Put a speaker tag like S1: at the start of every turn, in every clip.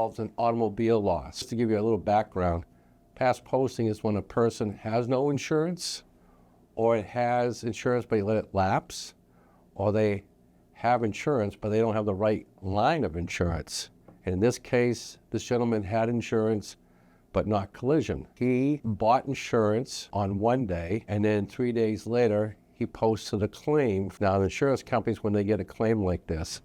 S1: involves an automobile loss. To give you a little background, past posting is when a person has no insurance, or it has insurance but they let it lapse, or they have insurance but they don't have the right line of insurance. And in this case, this gentleman had insurance but not collision. He bought insurance on one day, and then 3 days later, he posted a claim. Now, the insurance companies, when they get a claim like this,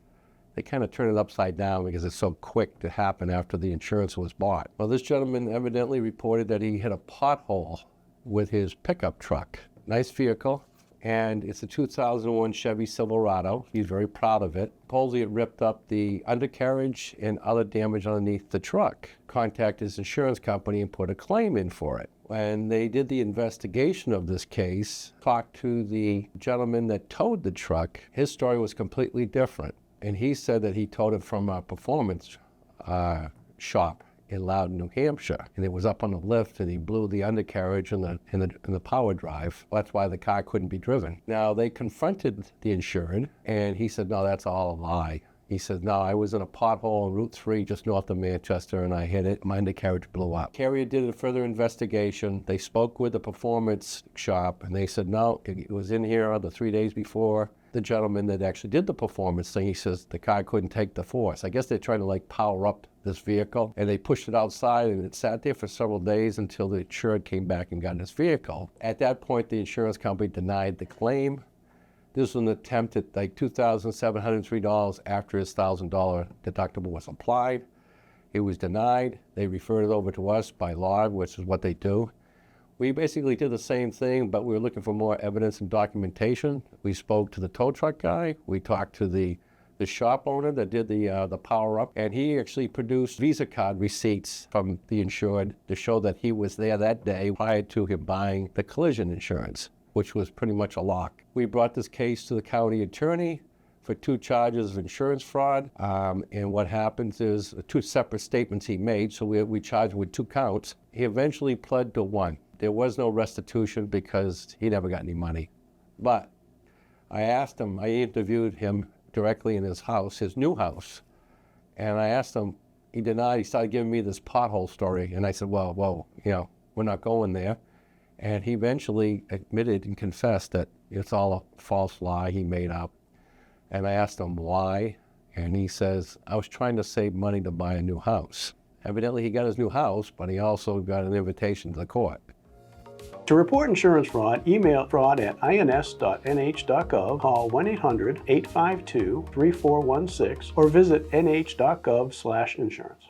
S1: they kind of turn it upside down because it's so quick to happen after the insurance was bought. Well, this gentleman evidently reported that he hit a pothole with his pickup truck. Nice vehicle, and it's a 2001 Chevy Silverado. He's very proud of it. Supposedly it ripped up the undercarriage and other damage underneath the truck. Contacted his insurance company and put a claim in for it. When they did the investigation of this case, talked to the gentleman that towed the truck, his story was completely different. And he said that he towed it from a performance shop in Loudon, New Hampshire. And it was up on the lift, and he blew the undercarriage and the power drive. That's why the car couldn't be driven. Now, they confronted the insured, and he said, no, that's all a lie. He said, no, I was in a pothole on Route 3 just north of Manchester, and I hit it. My undercarriage blew up. Carrier did a further investigation. They spoke with the performance shop, and they said, no, it was in here the 3 days before. The gentleman that actually did the performance thing, he says the car couldn't take the force. I guess they're trying to like power up this vehicle, and they pushed it outside, and it sat there for several days until the insured came back and got his vehicle. At that point, the insurance company denied the claim. This was an attempt at like $2,703 after his $1,000 deductible was applied. It was denied. They referred it over to us by law, which is what they do. We basically did the same thing, but we were looking for more evidence and documentation. We spoke to the tow truck guy. We talked to the shop owner that did the power up, and he actually produced Visa card receipts from the insured to show that he was there that day prior to him buying the collision insurance, which was pretty much a lock. We brought this case to the county attorney for 2 charges of insurance fraud, and what happens is 2 separate statements he made, so we charged him with 2 counts. He eventually pled to 1. There was no restitution because he never got any money. But I asked him, I interviewed him directly in his house, his new house, and I asked him, he denied. He started giving me this pothole story, and I said, well, we're not going there. And he eventually admitted and confessed that it's all a false lie he made up. And I asked him why, and he says, I was trying to save money to buy a new house. Evidently he got his new house, but he also got an invitation to the court.
S2: To report insurance fraud, email fraud@ins.nh.gov, call 1-800-852-3416, or visit nh.gov/insurance.